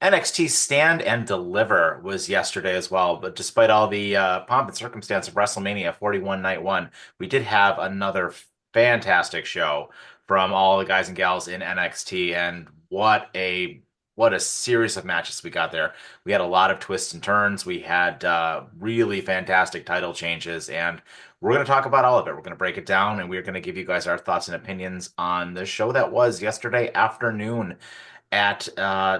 NXT Stand and Deliver was yesterday as well, but despite all the pomp and circumstance of WrestleMania 41 Night 1, we did have another fantastic show from all the guys and gals in NXT, and what a series of matches we got there. We had a lot of twists and turns. We had really fantastic title changes, and we're going to talk about all of it. We're going to break it down, and we're going to give you guys our thoughts and opinions on the show that was yesterday afternoon at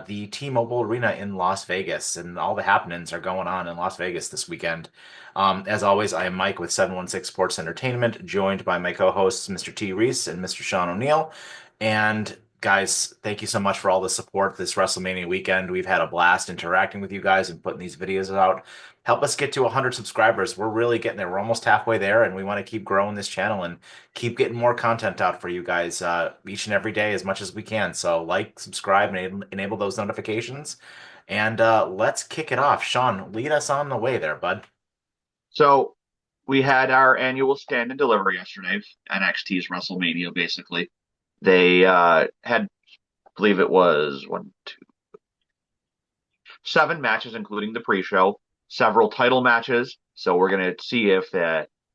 the T-Mobile Arena in Las Vegas, and all the happenings are going on in Las Vegas this weekend. As always, I am Mike with 716 Sports Entertainment, joined by my co-hosts, Mr. T. Reese and Mr. Sean O'Neill. And guys, thank you so much for all the support this WrestleMania weekend. We've had a blast interacting with you guys and putting these videos out. Help us get to 100 subscribers. We're really getting there. We're almost halfway there, and we want to keep growing this channel and keep getting more content out for you guys each and every day as much as we can. So like, subscribe, and enable those notifications. And let's kick it off. Sean, lead us on the way there, bud. So we had our annual Stand and Deliver yesterday, NXT's WrestleMania, basically. They had, I believe it was one, two, 7 matches, including the pre-show, several title matches. So we're going to see if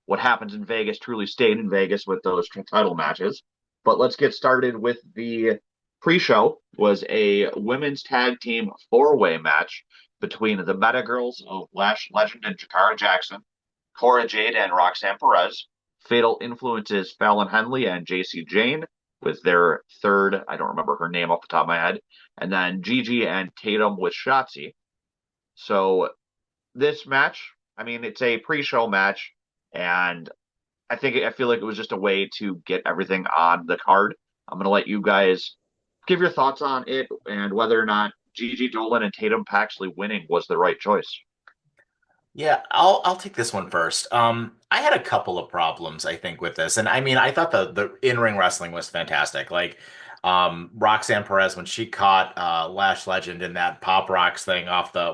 what happens in Vegas truly stayed in Vegas with those title matches. But let's get started with the pre-show. Was a women's tag team four-way match between the Meta Girls of Lash Legend and Jakara Jackson, Cora Jade and Roxanne Perez. Fatal Influences Fallon Henley and JC Jane with their third, I don't remember her name off the top of my head, and then Gigi and Tatum with Shotzi. So this match, I mean, it's a pre-show match, and I feel like it was just a way to get everything on the card. I'm gonna let you guys give your thoughts on it and whether or not Gigi Dolan and Tatum Paxley winning was the right choice. Yeah, I'll take this one first. I had a couple of problems, I think, with this. And I mean, I thought the in-ring wrestling was fantastic. Like Roxanne Perez when she caught Lash Legend in that Pop Rocks thing off the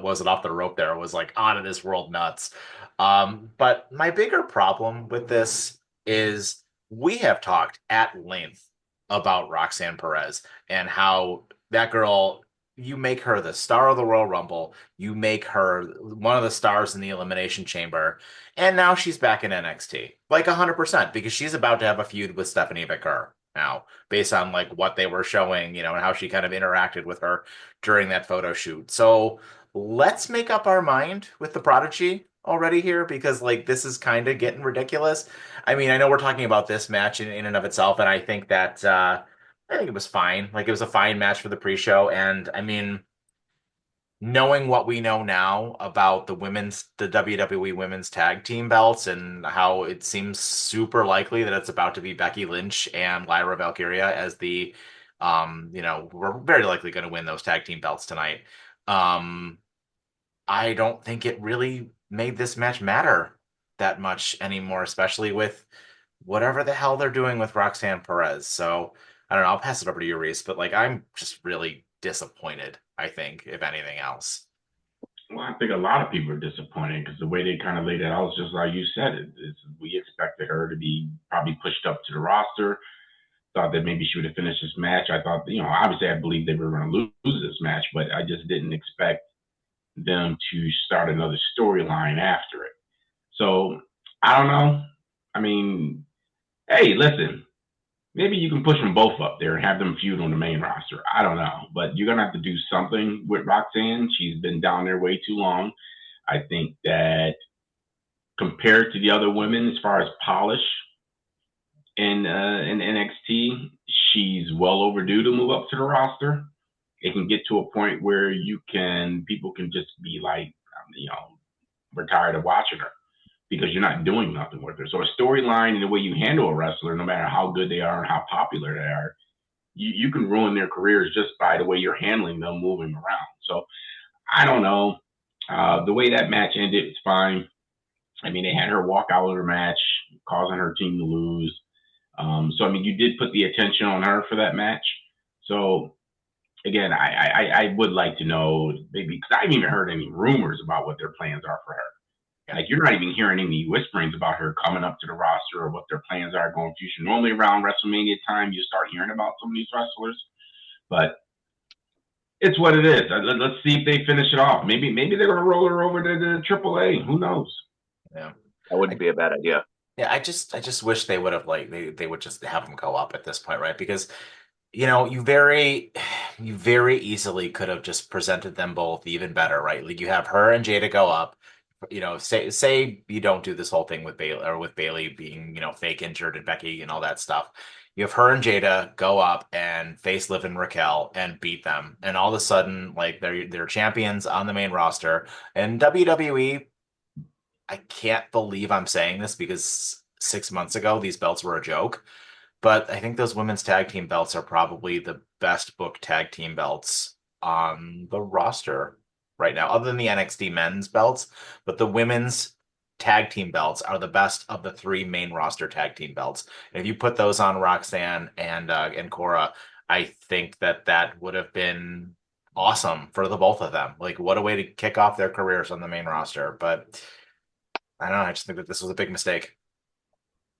rope there, was like out of this world nuts. But my bigger problem with this is we have talked at length about Roxanne Perez and how that girl, you make her the star of the Royal Rumble. You make her one of the stars in the Elimination Chamber. And now she's back in NXT. Like 100%, because she's about to have a feud with Stephanie McGurr now, based on like what they were showing, and how she kind of interacted with her during that photo shoot. So let's make up our mind with the Prodigy already here, because like this is kind of getting ridiculous. I mean, I know we're talking about this match in and of itself, and I think it was fine. Like it was a fine match for the pre-show, and I mean, knowing what we know now about the WWE women's tag team belts, and how it seems super likely that it's about to be Becky Lynch and Lyra Valkyria as we're very likely going to win those tag team belts tonight. Um, I don't think it really made this match matter that much anymore, especially with whatever the hell they're doing with Roxanne Perez. So I don't know. I'll pass it over to you, Reese. But like, I'm just really disappointed, I think, if anything else. Well, I think a lot of people are disappointed because the way they kind of laid it out was just like you said. We expected her to be probably pushed up to the roster. Thought that maybe she would have finished this match. I thought, obviously I believe they were going to lose this match, but I just didn't expect them to start another storyline after it. So I don't know. I mean, hey, listen, maybe you can push them both up there and have them feud on the main roster. I don't know, but you're gonna have to do something with Roxanne. She's been down there way too long. I think that compared to the other women, as far as polish in NXT, she's well overdue to move up to the roster. It can get to a point where people can just be like, we're tired of watching her because you're not doing nothing with her. So a storyline and the way you handle a wrestler, no matter how good they are and how popular they are, you can ruin their careers just by the way you're handling them moving around. So I don't know. The way that match ended, it's fine. I mean, they had her walk out of her match, causing her team to lose. So, I mean, you did put the attention on her for that match. So, again, I would like to know, maybe, because I haven't even heard any rumors about what their plans are for her. Like, you're not even hearing any whisperings about her coming up to the roster or what their plans are going future. Normally around WrestleMania time, you start hearing about some of these wrestlers. But it's what it is. Let's see if they finish it off. Maybe they're gonna roll her over to the AAA. Who knows? Yeah. That wouldn't be a bad idea. Yeah, I just wish they would have like they would just have them go up at this point, right? Because you very easily could have just presented them both even better, right? Like you have her and Jada go up. Say you don't do this whole thing with Bailey or with Bailey being, fake injured and Becky and all that stuff. You have her and Jada go up and face Liv and Raquel and beat them. And all of a sudden, like they're champions on the main roster. And WWE, I can't believe I'm saying this because 6 months ago these belts were a joke. But I think those women's tag team belts are probably the best booked tag team belts on the roster right now, other than the NXT men's belts. But the women's tag team belts are the best of the three main roster tag team belts. And if you put those on Roxanne and Cora, I think that would have been awesome for the both of them. Like, what a way to kick off their careers on the main roster. But I don't know. I just think that this was a big mistake.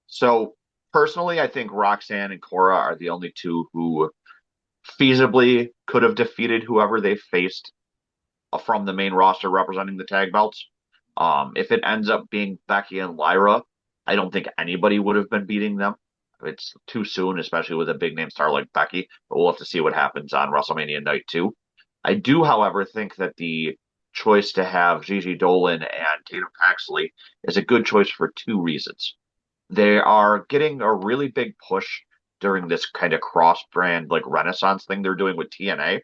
So personally, I think Roxanne and Cora are the only two who feasibly could have defeated whoever they faced from the main roster representing the tag belts. If it ends up being Becky and Lyra, I don't think anybody would have been beating them. It's too soon, especially with a big name star like Becky, but we'll have to see what happens on WrestleMania night 2. I do, however, think that the choice to have Gigi Dolan and Tatum Paxley is a good choice for two reasons. They are getting a really big push during this kind of cross brand like renaissance thing they're doing with TNA.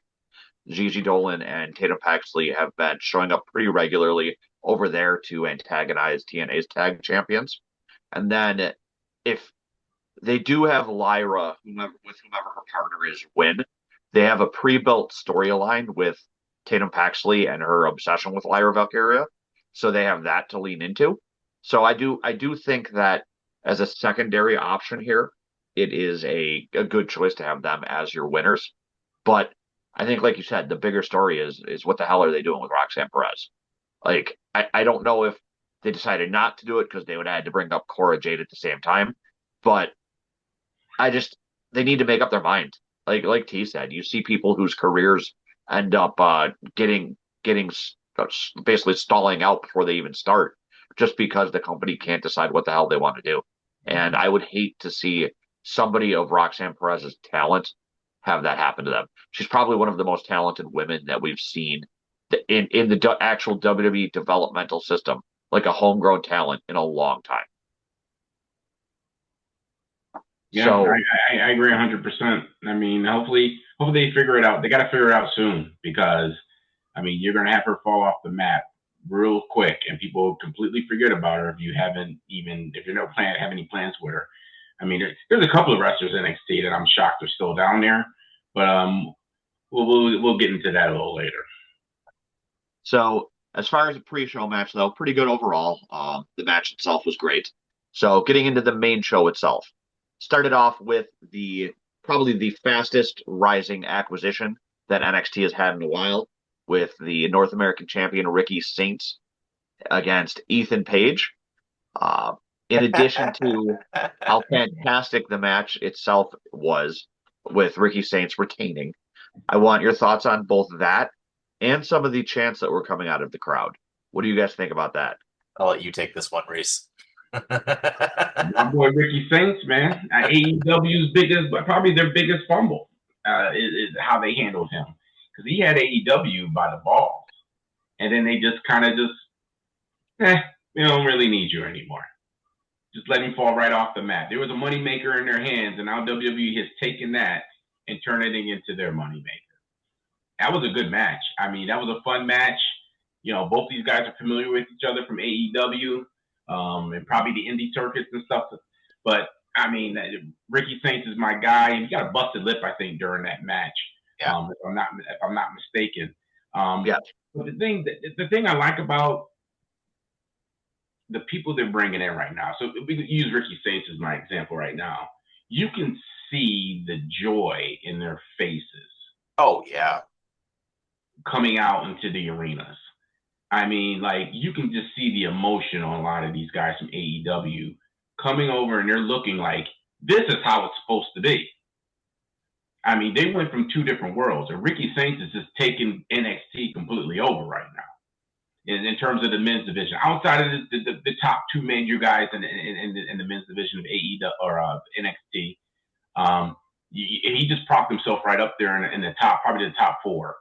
Gigi Dolan and Tatum Paxley have been showing up pretty regularly over there to antagonize TNA's tag champions. And then if they do have Lyra, with whomever her partner is, win, they have a pre-built storyline with Tatum Paxley and her obsession with Lyra Valkyria. So they have that to lean into. So I do think that as a secondary option here, it is a good choice to have them as your winners. But I think, like you said, the bigger story is what the hell are they doing with Roxanne Perez? Like, I don't know if they decided not to do it because they would have had to bring up Cora Jade at the same time, but I just they need to make up their mind. Like T said, you see people whose careers end up getting basically stalling out before they even start, just because the company can't decide what the hell they want to do. And I would hate to see somebody of Roxanne Perez's talent have that happen to them. She's probably one of the most talented women that we've seen in the actual WWE developmental system, like a homegrown talent in a long time. Yeah, So I agree 100%. I mean, hopefully they figure it out. They got to figure it out soon because, I mean, you're going to have her fall off the map real quick, and people completely forget about her if you haven't even if you don't have any plans with her. I mean, there's a couple of wrestlers in NXT that I'm shocked are still down there, but we'll get into that a little later. So as far as the pre-show match, though, pretty good overall. The match itself was great. So getting into the main show itself, started off with probably the fastest rising acquisition that NXT has had in a while, with the North American champion Ricky Saints against Ethan Page. In addition to how fantastic the match itself was, with Ricky Saints retaining, I want your thoughts on both that and some of the chants that were coming out of the crowd. What do you guys think about that? I'll let you take this one, Reese. My boy Ricky Saints, man, AEW's biggest, but probably their biggest fumble is how they handled him, because he had AEW by the balls, and then they just kind of we don't really need you anymore. Just let him fall right off the mat. There was a moneymaker in their hands, and now WWE has taken that and turned it into their moneymaker. That was a good match. I mean, that was a fun match. Both these guys are familiar with each other from AEW, and probably the indie circuits and stuff. But I mean, Ricky Saints is my guy, and he got a busted lip, I think, during that match. Yeah. If I'm not mistaken. Yeah. But the thing I like about the people they're bringing in right now, so we could use Ricky Saints as my example right now. You can see the joy in their faces. Oh yeah. Coming out into the arenas. I mean, like, you can just see the emotion on a lot of these guys from AEW coming over, and they're looking like this is how it's supposed to be. I mean, they went from two different worlds, and Ricky Saints is just taking NXT completely over right now in terms of the men's division. Outside of the top two major guys in the men's division of AEW or NXT, he just propped himself right up there in the top, probably the top four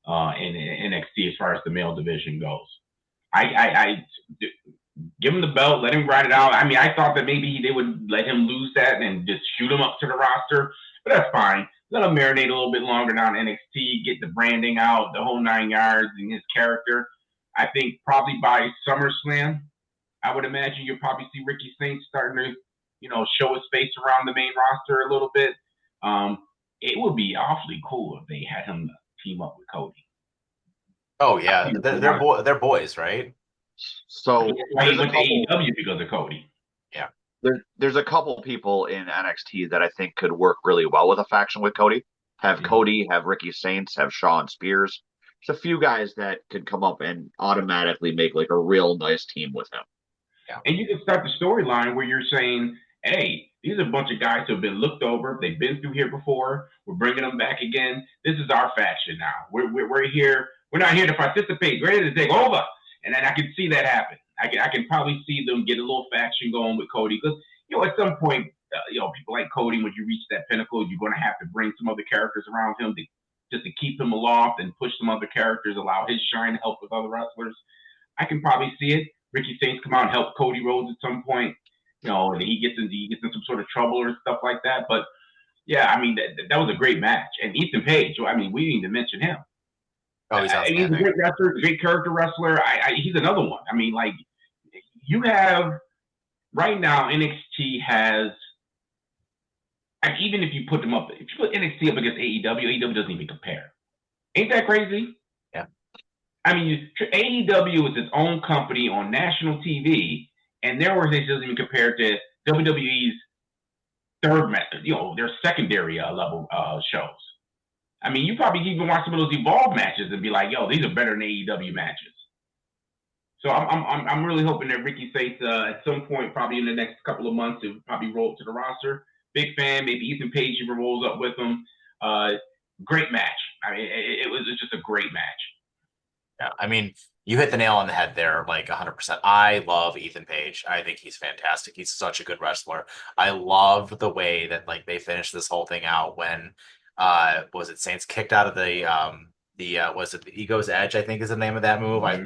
in NXT as far as the male division goes. I give him the belt, let him ride it out. I mean, I thought that maybe they would let him lose that and just shoot him up to the roster, but that's fine. Let him marinate a little bit longer down NXT, get the branding out, the whole 9 yards, and his character. I think probably by SummerSlam, I would imagine you'll probably see Ricky Saints starting to, show his face around the main roster a little bit. It would be awfully cool if they had him team up with Cody. Oh yeah, they're boys, right? So why he went to AEW because of Cody. Yeah. There's a couple people in NXT that I think could work really well with a faction with Cody. Have Cody, have Ricky Saints, have Shawn Spears. There's a few guys that could come up and automatically make like a real nice team with him. Yeah. And you can start the storyline where you're saying, hey, these are a bunch of guys who have been looked over. They've been through here before. We're bringing them back again. This is our faction now. We're here. We're not here to participate. We're here to take over. And then I can see that happen. I can probably see them get a little faction going with Cody because, at some point, people like Cody, when you reach that pinnacle, you're going to have to bring some other characters around him just to keep him aloft and push some other characters, allow his shine to help with other wrestlers. I can probably see it. Ricky Saints come out and help Cody Rhodes at some point, and he gets in some sort of trouble or stuff like that. But yeah, I mean that was a great match. And Ethan Page, I mean, we need to mention him. Oh, he's outstanding. He's a great wrestler, great character wrestler. He's another one. I mean, like you have right now, NXT has. And even if you put them up, if you put NXT up against AEW doesn't even compare. Ain't that crazy? Yeah. I mean, AEW is its own company on national TV, and their organization doesn't even compare to WWE's third method, their secondary level shows. I mean, you probably even watch some of those Evolve matches and be like, yo, these are better than AEW matches. So I'm really hoping that Ricky Saints at some point, probably in the next couple of months, will probably roll up to the roster. Big fan. Maybe Ethan Page even rolls up with him. Great match. I mean, it was just a great match. Yeah, I mean, you hit the nail on the head there, like 100%. I love Ethan Page. I think he's fantastic. He's such a good wrestler. I love the way that like they finished this whole thing out when was it Saints kicked out of the was it the Ego's Edge, I think is the name of that move. I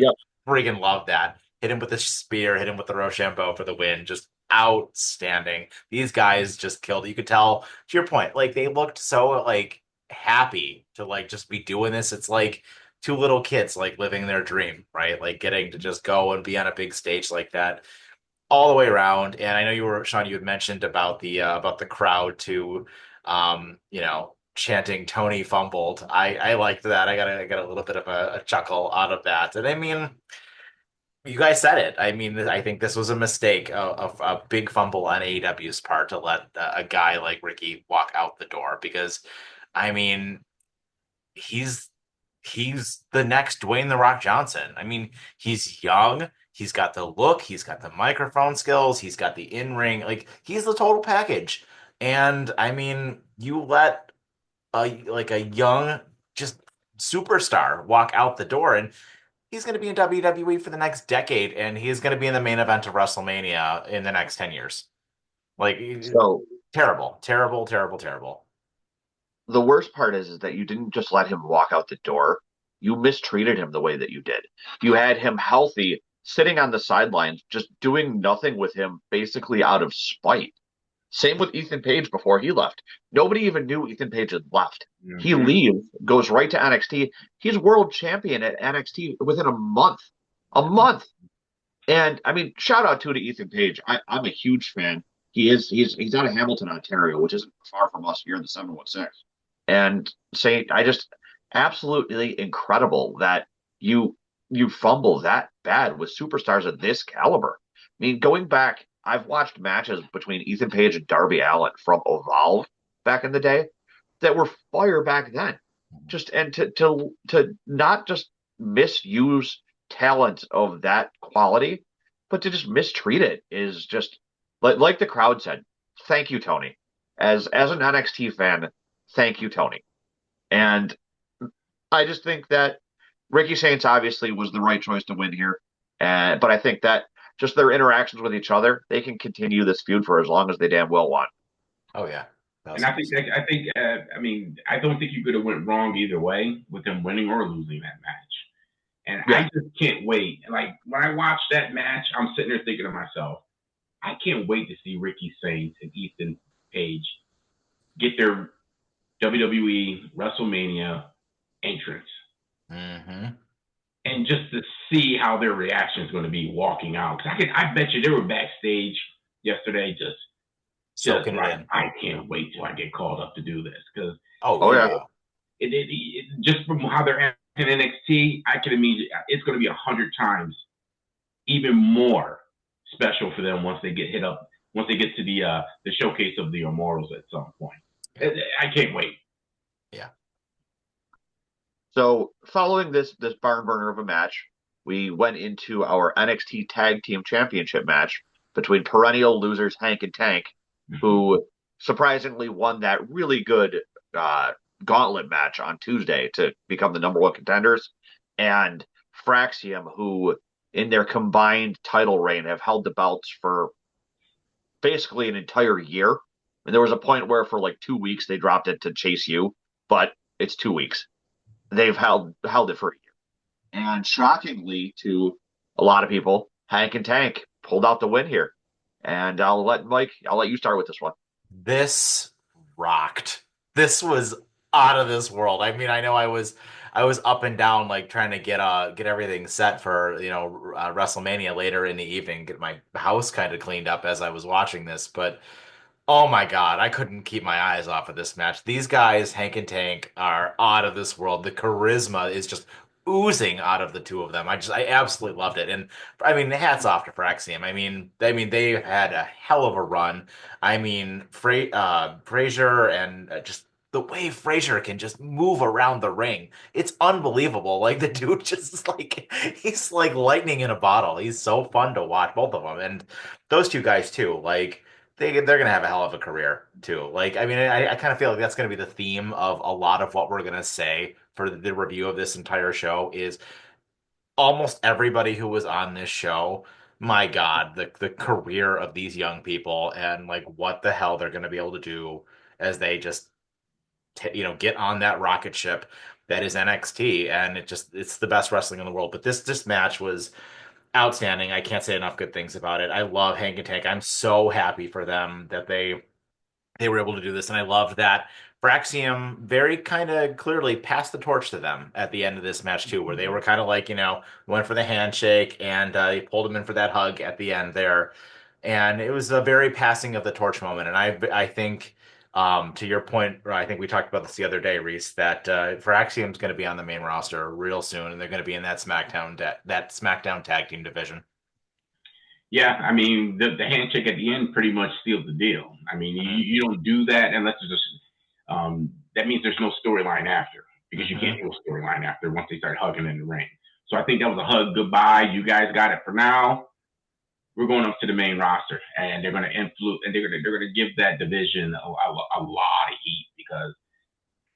freaking love that. Hit him with the spear, hit him with the Rochambeau for the win. Just outstanding. These guys just killed it. You could tell, to your point, like they looked so like happy to like just be doing this. It's like two little kids like living their dream, right? Like getting to just go and be on a big stage like that all the way around. And I know Sean, you had mentioned about the crowd too, chanting Tony fumbled. I liked that. I got a little bit of a chuckle out of that. And I mean, you guys said it. I mean, I think this was a mistake, of a big fumble on AEW's part to let a guy like Ricky walk out the door because, I mean, he's the next Dwayne The Rock Johnson. I mean, he's young. He's got the look. He's got the microphone skills. He's got the in-ring. Like, he's the total package. And, I mean, you let a young, just superstar walk out the door and he's going to be in WWE for the next decade, and he's going to be in the main event of WrestleMania in the next 10 years. Like, so terrible, terrible, terrible, terrible. The worst part is that you didn't just let him walk out the door. You mistreated him the way that you did. You had him healthy, sitting on the sidelines, just doing nothing with him, basically out of spite. Same with Ethan Page before he left. Nobody even knew Ethan Page had left. Mm-hmm. He leaves, goes right to NXT. He's world champion at NXT within a month. A month. And I mean, shout out to Ethan Page. I'm a huge fan. He's out of Hamilton, Ontario, which isn't far from us here in the 716. And I just absolutely incredible that you fumble that bad with superstars of this caliber. I mean, going back, I've watched matches between Ethan Page and Darby Allin from Evolve back in the day that were fire back then. To not just misuse talent of that quality, but to just mistreat it is just like the crowd said. Thank you, Tony. As an NXT fan, Thank you, Tony. And I just think that Ricky Saints obviously was the right choice to win here. But I think that just their interactions with each other, they can continue this feud for as long as they damn well want. Oh yeah, And I think 1,000%. that I mean I don't think you could have went wrong either way with them winning or losing that match. And Yeah. I just can't wait. Like when I watch that match, I'm sitting there thinking to myself, I can't wait to see Ricky Saints and Ethan Page get their WWE WrestleMania entrance, Hmm. and just to see how their reaction is going to be walking out. Because I bet you they were backstage yesterday, just Soaking it like in. I can't wait till I get called up to do this. Because Oh Oh you yeah. know, yeah. just from how they're in NXT, I can imagine it's going to be 100 times even more special for them once they get hit up, once they get to the showcase of the Immortals at some point. Yeah. I can't wait. Yeah. So following this barn burner of a match, we went into our NXT Tag Team Championship match between perennial losers Hank and Tank, who surprisingly won that really good uh, gauntlet match on Tuesday to become the number one contenders, and Fraxium, who in their combined title reign have held the belts for basically an entire year. And there was a point where for like 2 weeks they dropped it to Chase U, but it's 2 weeks. They've held it for a year. And shockingly to a lot of people, Hank and Tank pulled out the win here. And I'll let you start with this one. This rocked. This was out of this world. I mean, I know I was up and down like trying to get everything set for, WrestleMania later in the evening, get my house kind of cleaned up as I was watching this, but oh my God, I couldn't keep my eyes off of this match. These guys, Hank and Tank, are out of this world. The charisma is just oozing out of the two of them. I absolutely loved it. And I mean, hats off to Praxium. I mean, they had a hell of a run. I mean, Frazier and just the way Frazier can just move around the ring. It's unbelievable. Like the dude just like he's like lightning in a bottle. He's so fun to watch, both of them. And those two guys too. Like they're gonna have a hell of a career too. Like, I mean, I kind of feel like that's gonna be the theme of a lot of what we're gonna say for the review of this entire show is almost everybody who was on this show. My God, the career of these young people and like what the hell they're gonna be able to do as they just get on that rocket ship that is NXT, and it's the best wrestling in the world. But this match was outstanding. I can't say enough good things about it. I love Hank and Tank. I'm so happy for them that they were able to do this, and I loved that Braxium very kind of clearly passed the torch to them at the end of this match too, where they were kind of like went for the handshake and he pulled him in for that hug at the end there, and it was a very passing of the torch moment. And I think. To your point, or I think we talked about this the other day, Reese, that Braxium's going to be on the main roster real soon, and they're going to be in that SmackDown tag team division. Yeah, I mean the handshake at the end pretty much sealed the deal. I mean Hmm. you don't do that unless it's just that means there's no storyline after because you can't Hmm. do a storyline after once they start hugging in the ring. So I think that was a hug goodbye. You guys got it for now. We're going up to the main roster, and they're going to influence, and they're going to give that division a lot of heat because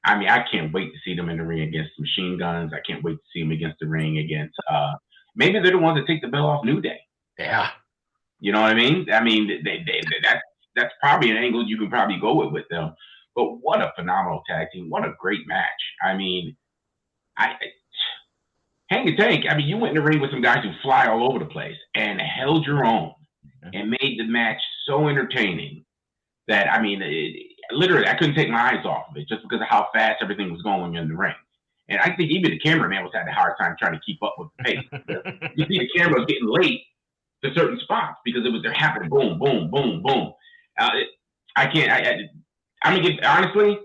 I mean I can't wait to see them in the ring against Machine Guns. I can't wait to see them against the ring against maybe they're the ones that take the belt off New Day. Yeah. You know what I mean? I mean, that's probably an angle you can probably go with them. But what a phenomenal tag team! What a great match! I mean, I Hang and Tank. I mean, you went in the ring with some guys who fly all over the place and held your own and made the match so entertaining that I mean, literally, I couldn't take my eyes off of it just because of how fast everything was going in the ring. And I think even the cameraman was having a hard time trying to keep up with the pace. You see, the camera was getting late to certain spots because it was they're happening boom, boom, boom, boom. I can't. I'm gonna get honestly.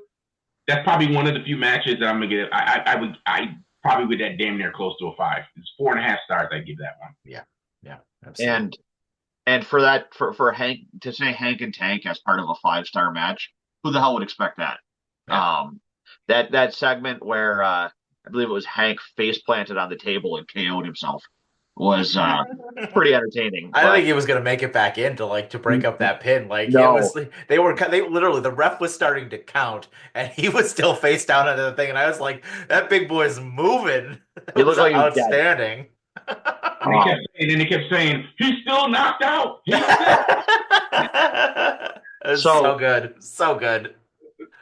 That's probably one of the few matches that I'm gonna get. I probably would that damn near close to a 5. It's 4.5 stars. I give that one. Yeah. Yeah. Absolutely. And for that for Hank to say Hank and Tank as part of a 5-star match, who the hell would expect that? Yeah. That segment where I believe it was Hank face planted on the table and KO'd himself was pretty entertaining. I don't But think he was gonna make it back in to break up that pin. Like it was, no, they literally the ref was starting to count, and he was still face down under the thing, and I was like, that big boy's moving. he It was looked like he was dead. outstanding. Um, And they kept saying, he's still knocked out. He's still. It was so so good, so good.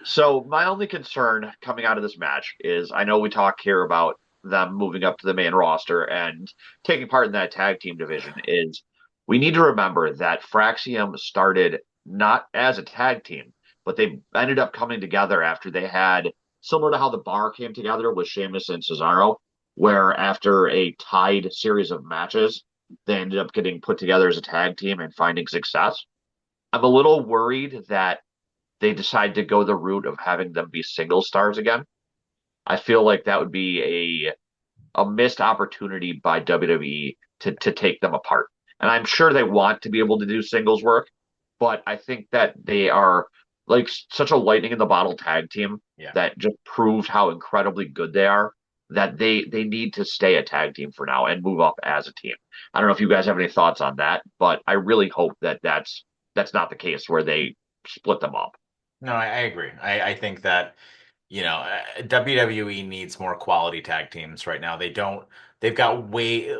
So my only concern coming out of this match is I know we talk here about them moving up to the main roster and taking part in that tag team division is we need to remember that Fraxium started not as a tag team, but they ended up coming together after they had similar to how the Bar came together with Sheamus and Cesaro, where after a tied series of matches, they ended up getting put together as a tag team and finding success. I'm a little worried that they decide to go the route of having them be single stars again. I feel like that would be a missed opportunity by WWE to take them apart. And I'm sure they want to be able to do singles work, but I think that they are like such a lightning in the bottle tag team Yeah. that just proves how incredibly good they are that they need to stay a tag team for now and move up as a team. I don't know if you guys have any thoughts on that, but I really hope that that's not the case where they split them up. No, I agree. I think that, WWE needs more quality tag teams right now. They don't, they've got way,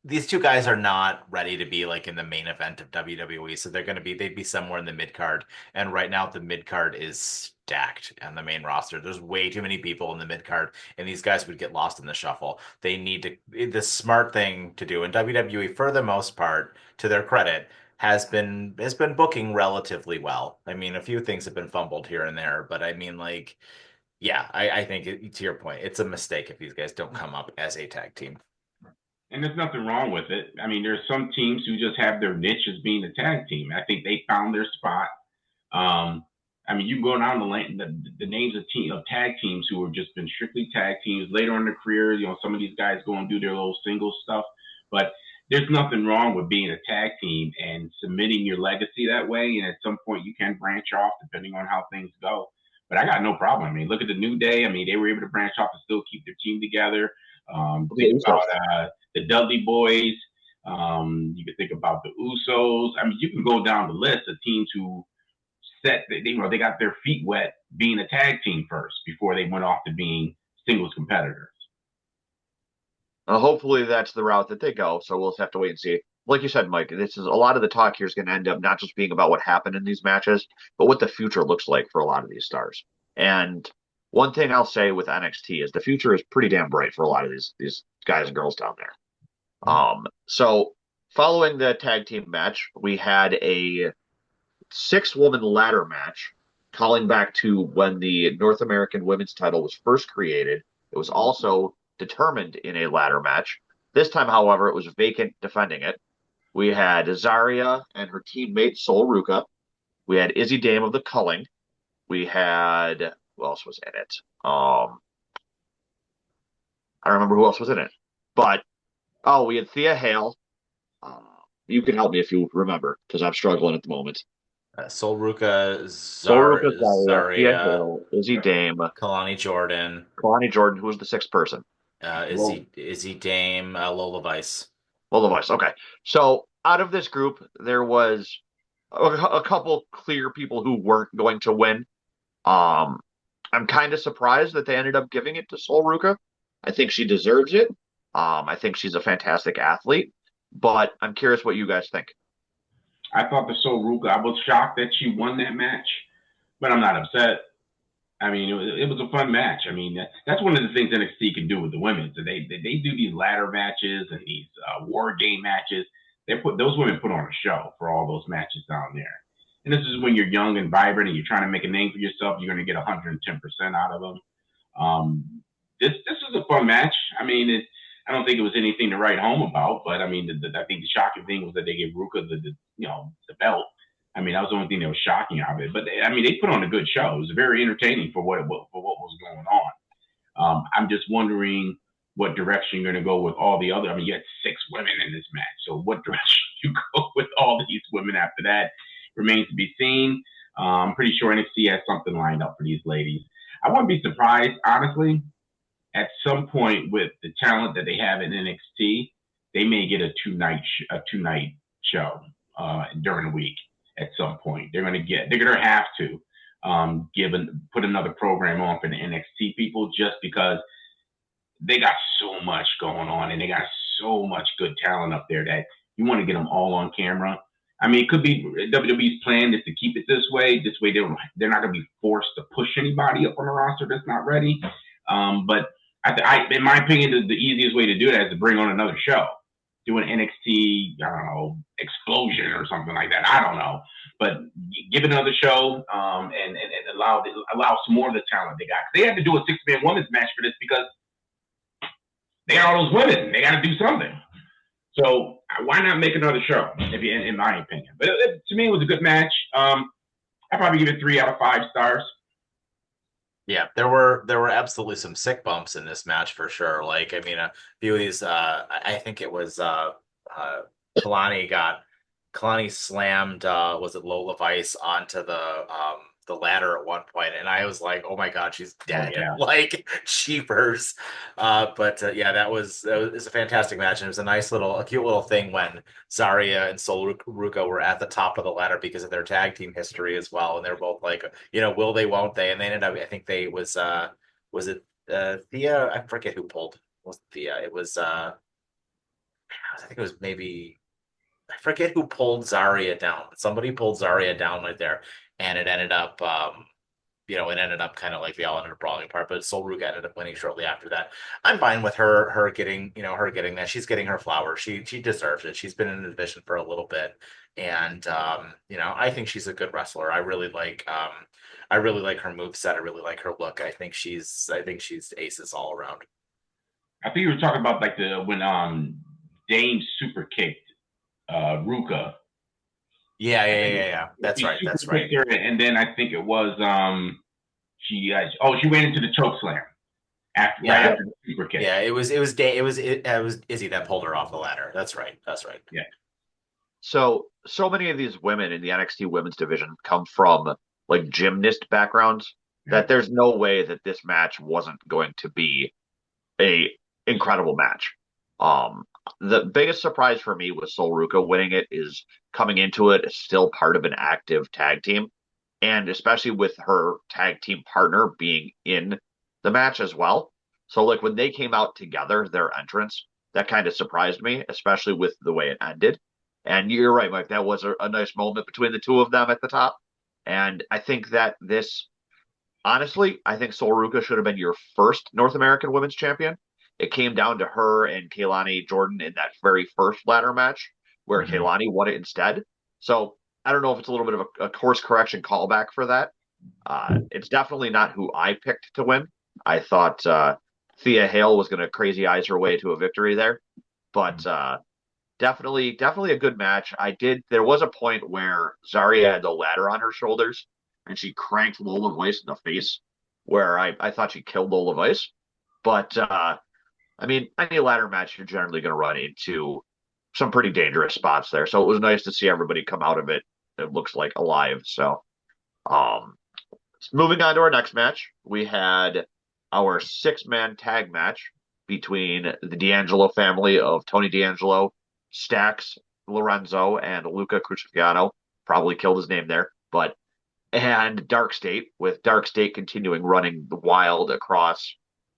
these two guys are not ready to be like in the main event of WWE. So they'd be somewhere in the mid card. And right now, the mid card is stacked on the main roster. There's way too many people in the mid card, and these guys would get lost in the shuffle. They need to, the smart thing to do, and WWE, for the most part, to their credit, has been booking relatively well. I mean, a few things have been fumbled here and there, but I mean, like, yeah, I think to your point, it's a mistake if these guys don't come up as a tag team. And there's nothing wrong with it. I mean, there's some teams who just have their niche as being a tag team. I think they found their spot. I mean, you go down the names of tag teams who have just been strictly tag teams later in their career. Some of these guys go and do their little single stuff, but there's nothing wrong with being a tag team and submitting your legacy that way. And at some point, you can branch off depending on how things go. But I got no problem. I mean, look at the New Day. I mean, they were able to branch off and still keep their team together. Think about the Dudley Boys. You can think about the Usos. I mean, you can go down the list of teams who they got their feet wet being a tag team first before they went off to being singles competitors. Hopefully that's the route that they go. So we'll have to wait and see. Like you said, Mike, this is a lot of the talk here is going to end up not just being about what happened in these matches, but what the future looks like for a lot of these stars. And one thing I'll say with NXT is the future is pretty damn bright for a lot of these guys and girls down there. So following the tag team match, we had a 6-woman ladder match, calling back to when the North American women's title was first created. It was also determined in a ladder match. This time, however, it was vacant defending it. We had Zarya and her teammate Sol Ruka. We had Izzy Dame of the Culling. We had who else was in it? I don't remember who else was in it, but we had Thea Hale. Uh, you can help me if you remember because I'm struggling at the moment. Sol Ruka, Sol Ruka, Thea Zarya, Hale, Izzy Dame, Kalani Jordan, Kalani Jordan, who was the sixth person. Izzy Dame, Lola Vice. Well, the voice. Okay. So out of this group, there was a couple clear people who weren't going to win. Um, I'm kind of surprised that they ended up giving it to Sol Ruka. I think she deserves it. I think she's a fantastic athlete, but I'm curious what you guys think. I thought the Sol Ruka, I was shocked that she won that match, but I'm not upset. I mean, it was a fun match. I mean, that's one of the things NXT can do with the women. So they do these ladder matches and these war game matches. Those women put on a show for all those matches down there. And this is when you're young and vibrant and you're trying to make a name for yourself. You're going to get 110% out of them. This is a fun match. I mean, I don't think it was anything to write home about, but I mean, I think the shocking thing was that they gave Ruka the belt. I mean, that was the only thing that was shocking out of it. But I mean, they put on a good show. It was very entertaining for what was going on. I'm just wondering what direction you're going to go with all the other. I mean, you had 6 women in this match, so what direction you go with all these women after that remains to be seen. I'm pretty sure NXT has something lined up for these ladies. I wouldn't be surprised, honestly, at some point with the talent that they have in NXT, they may get a 2 night show during the week at some point. They're gonna have to put another program on for the NXT people just because they got so much going on and they got so much good talent up there that you want to get them all on camera. I mean, it could be WWE's plan is to keep it this way. This way, they're not going to be forced to push anybody up on the roster that's not ready. But in my opinion, the easiest way to do that is to bring on another show, do an NXT, I don't know, explosion or something like that. I don't know, but give it another show and allow some more of the talent they got. They had to do a 6-man women's match for this because they got all those women. They got to do something. So why not make another show? In my opinion, but to me, it was a good match. I probably give it 3 out of 5 stars. Yeah, there were absolutely some sick bumps in this match for sure. Like, I mean, a few of these, I think it was Kalani Kalani slammed was it Lola Vice onto the ladder at one point, and I was like, oh my God, she's dead. Oh, yeah. Like cheapers. But yeah, that was a fantastic match, and it was a cute little thing when Zarya and Sol Ruka were at the top of the ladder because of their tag team history as well, and they're both like, will they, won't they? And they ended up, I think they was it Thea? I forget who pulled. It wasn't Thea? It was I think it was maybe I forget who pulled Zarya down. Somebody pulled Zarya down right there, and it ended up, it ended up kind of like they all ended up brawling apart. But Sol Ruka ended up winning shortly after that. I'm fine with her getting, her getting that. She's getting her flowers. She deserves it. She's been in the division for a little bit, and I think she's a good wrestler. I really like her moveset. I really like her look. I think she's aces all around. I think you were talking about like when Dane super kicked Ruka. Yeah. That's right. That's right. Her, and then I think it was she ran into the choke slam Yeah. right after the super kick. Yeah, it was Izzy that pulled her off the ladder. That's right. Yeah. So many of these women in the NXT women's division come from like gymnast backgrounds that there's no way that this match wasn't going to be a incredible match. The biggest surprise for me was Sol Ruka winning it is coming into it still part of an active tag team, and especially with her tag team partner being in the match as well. So like when they came out together, their entrance, that kind of surprised me, especially with the way it ended. And you're right, Mike, that was a nice moment between the two of them at the top. And I think that honestly, I think Sol Ruka should have been your first North American Women's Champion. It came down to her and Kaylani Jordan in that very first ladder match where Kaylani won it instead. So I don't know if it's a little bit of a course correction callback for that. It's definitely not who I picked to win. I thought Thea Hale was going to crazy eyes her way to a victory there, but definitely a good match. There was a point where Zarya had the ladder on her shoulders and she cranked Lola Vice in the face where I thought she killed Lola Vice. But I mean, any ladder match, you're generally going to run into some pretty dangerous spots there. So it was nice to see everybody come out of it. It looks like alive. So, moving on to our next match, we had our 6-man tag match between the D'Angelo family of Tony D'Angelo, Stax, Lorenzo, and Luca Crucifiano. Probably killed his name there, and Dark State, with Dark State continuing running wild across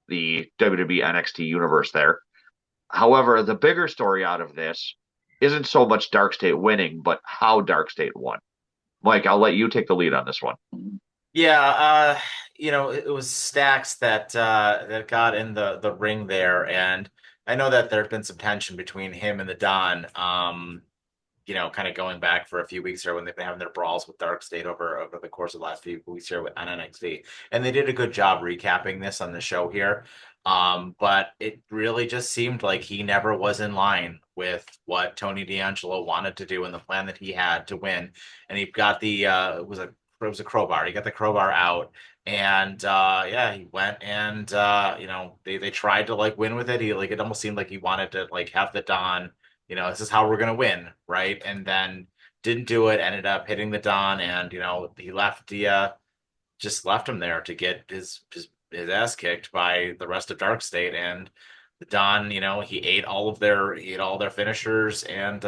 the WWE NXT universe there. However, the bigger story out of this isn't so much Dark State winning, but how Dark State won. Mike, I'll let you take the lead on this one. Yeah, it was Stax that got in the ring there, and I know that there's been some tension between him and the Don. Kind of going back for a few weeks here when they've been having their brawls with Dark State over the course of the last few weeks here on NXT. And they did a good job recapping this on the show here. But it really just seemed like he never was in line with what Tony D'Angelo wanted to do and the plan that he had to win. And he got it was a crowbar. He got the crowbar out. And he went and they tried to like win with it. It almost seemed like he wanted to like have the Don, this is how we're going to win, right? And then didn't do it, ended up hitting the Don, and, he just left him there to get his ass kicked by the rest of Dark State. And Don, he ate all their finishers, and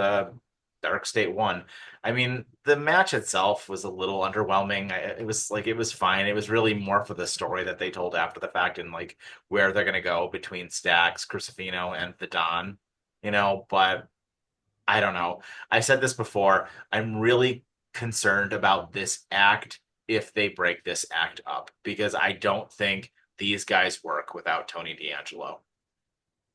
Dark State won. I mean, the match itself was a little underwhelming. It was fine. It was really more for the story that they told after the fact and like where they're gonna go between Stacks, Crucifino, and the Don, but I don't know. I said this before. I'm really concerned about this act if they break this act up because I don't think these guys work without Tony D'Angelo.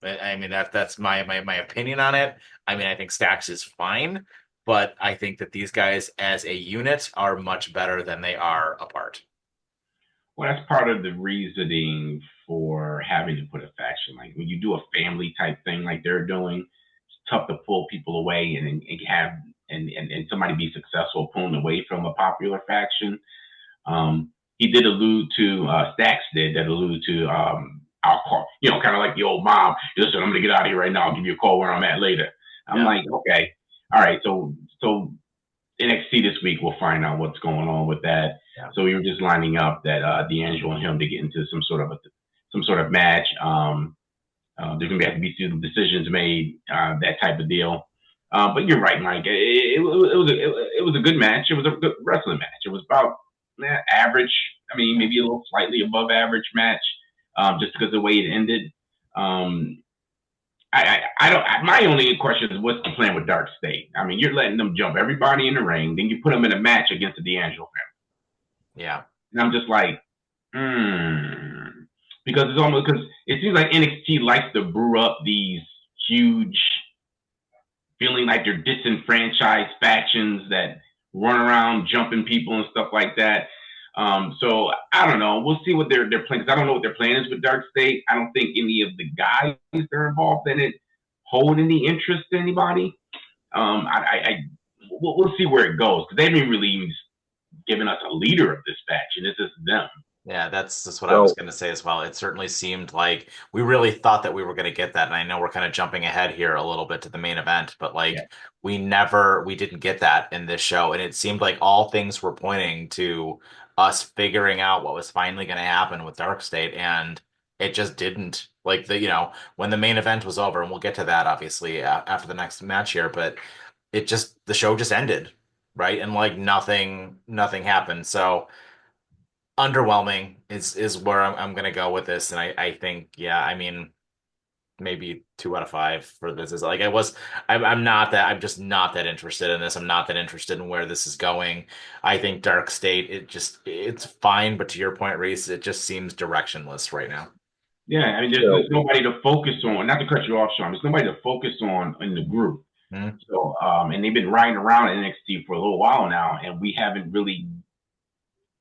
I mean that's my opinion on it. I mean I think Stacks is fine, but I think that these guys as a unit are much better than they are apart. Well, that's part of the reasoning for having to put a faction. Like when you do a family type thing like they're doing, it's tough to pull people away and somebody be successful pulling away from a popular faction. He did allude to Stacks did that allude to I'll call, kind of like the old mom. Listen, I'm gonna get out of here right now. I'll give you a call where I'm at later. I'm Yeah. like, okay, all right. So NXT this week, we'll find out what's going on with that. Yeah. So we were just lining up that D'Angelo and him to get into some sort of match. There's gonna have to be some decisions made, that type of deal. But you're right, Mike. It was a good match. It was a good wrestling match. It was about average. I mean, maybe a little slightly above average match, just because of the way it ended. I don't. My only question is, what's the plan with Dark State? I mean, you're letting them jump everybody in the ring, then you put them in a match against the D'Angelo family, Yeah. and I'm just like, because it's almost because it seems like NXT likes to brew up these huge, feeling like they're disenfranchised factions that run around jumping people and stuff like that. So I don't know. We'll see what they're playing. Because I don't know what their plan is with Dark State. I don't think any of the guys that are involved in it hold any interest to anybody. We'll see where it goes because they haven't really even given us a leader of this faction. It's just them. Yeah, that's what I was So going to say as well. It certainly seemed like we really thought that we were going to get that. And I know we're kind of jumping ahead here a little bit to the main event, but Yeah. like we didn't get that in this show. And it seemed like all things were pointing to us figuring out what was finally going to happen with Dark State. And it just didn't. Like when the main event was over, and we'll get to that obviously after the next match here, but the show just ended, right? And like nothing happened. So underwhelming is where I'm gonna go with this, and I think yeah, I mean maybe 2 out of 5 for this is like I'm just not that interested in this. I'm not that interested in where this is going. I think Dark State it's fine, but to your point, Reese, it just seems directionless right now. Yeah, I mean, so there's nobody to focus on. Not to cut you off, Sean. There's nobody to focus on in the group. Hmm. So, and they've been riding around NXT for a little while now, and we have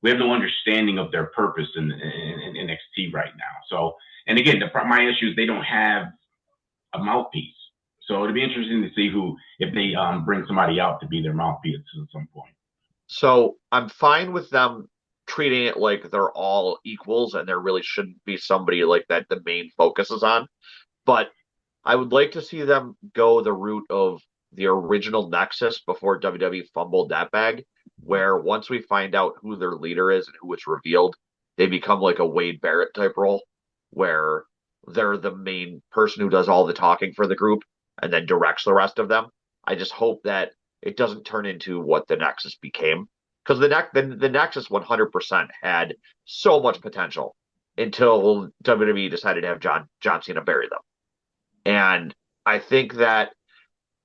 no understanding of their purpose in NXT right now. So, and again, my issue is they don't have a mouthpiece. So it'd be interesting to see if they bring somebody out to be their mouthpiece at some point. so I'm fine with them treating it like they're all equals and there really shouldn't be somebody like that the main focus is on. But I would like to see them go the route of the original Nexus before WWE fumbled that bag, where once we find out who their leader is and who it's revealed, they become like a Wade Barrett type role, where they're the main person who does all the talking for the group and then directs the rest of them. I just hope that it doesn't turn into what the Nexus became, because the Nexus 100% had so much potential until WWE decided to have John Cena bury them. And I think that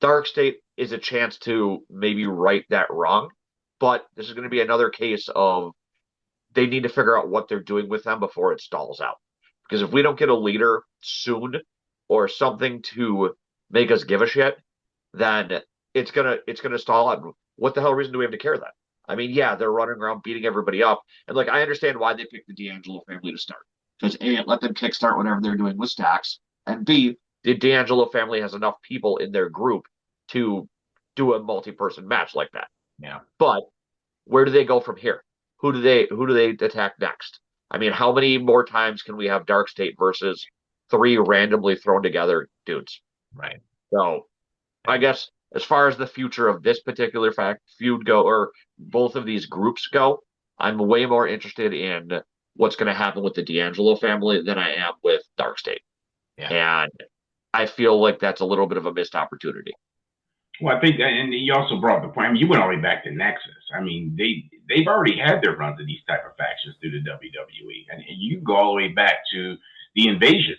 Dark State is a chance to maybe right that wrong, but this is going to be another case of they need to figure out what they're doing with them before it stalls out. Because if we don't get a leader soon or something to make us give a shit, then it's gonna stall out. What the hell reason do we have to care then? I mean, yeah, they're running around beating everybody up, and like I understand why they picked the D'Angelo family to start. Because A, it let them kickstart whatever they're doing with Stacks, and B, the D'Angelo family has enough people in their group to do a multi-person match like that. Yeah. But where do they go from here? Who do they attack next? I mean, how many more times can we have Dark State versus three randomly thrown together dudes? Right. So I guess as far as the future of this particular feud go, or both of these groups go, I'm way more interested in what's going to happen with the D'Angelo family than I am with Dark State. Yeah. And I feel like that's a little bit of a missed opportunity. Well, I think, and you also brought up the point. I mean, you went all the way back to Nexus. I mean, they've already had their runs of these type of factions through the WWE, and you go all the way back to the Invasion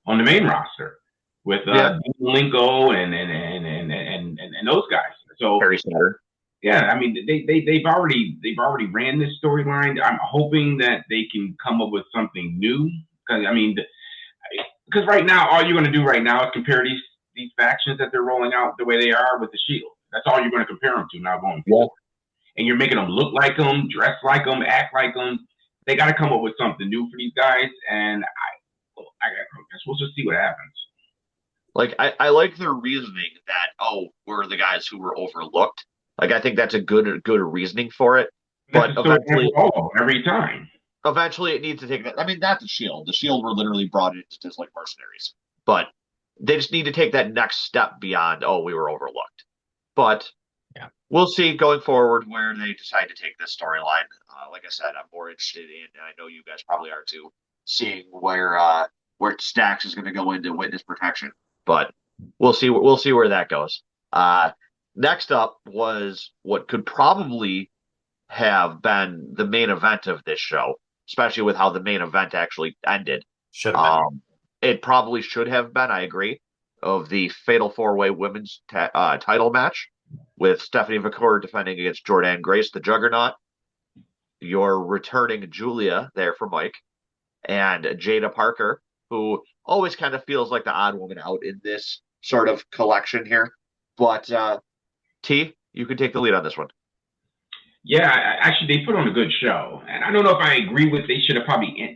on the main roster with Yeah, Linko and those guys. So Harry Snatter. yeah, I mean, they've already ran this storyline. I'm hoping that they can come up with something new because I mean, because right now all you're going to do right now is compare these factions that they're rolling out the way they are with the Shield. That's all you're going to compare them to now going Yeah. forward. And you're making them look like them, dress like them, act like them. They got to come up with something new for these guys, and I guess we'll just see what happens. Like I like their reasoning that, oh, we're the guys who were overlooked. Like I think that's a good reasoning for it. That's But the story for all of them every time. eventually it needs to take that. I mean, that's the Shield. The Shield were literally brought in just like mercenaries. But they just need to take that next step beyond, oh, we were overlooked. But Yeah. we'll see going forward where they decide to take this storyline. Like I said, I'm more interested in, and I know you guys probably are too, seeing where Stacks is going to go into witness protection. But we'll see. We'll see where that goes. Next up was what could probably have been the main event of this show, especially with how the main event actually ended. Should have been. It probably should have been, I agree, of the Fatal 4-Way Women's title match with Stephanie McCord defending against Jordan Grace, the Juggernaut, your returning Julia there for Mike, and Jada Parker, who always kind of feels like the odd woman out in this sort of collection here. But T, you can take the lead on this one. Yeah, actually, they put on a good show, and I don't know if I agree with. They should have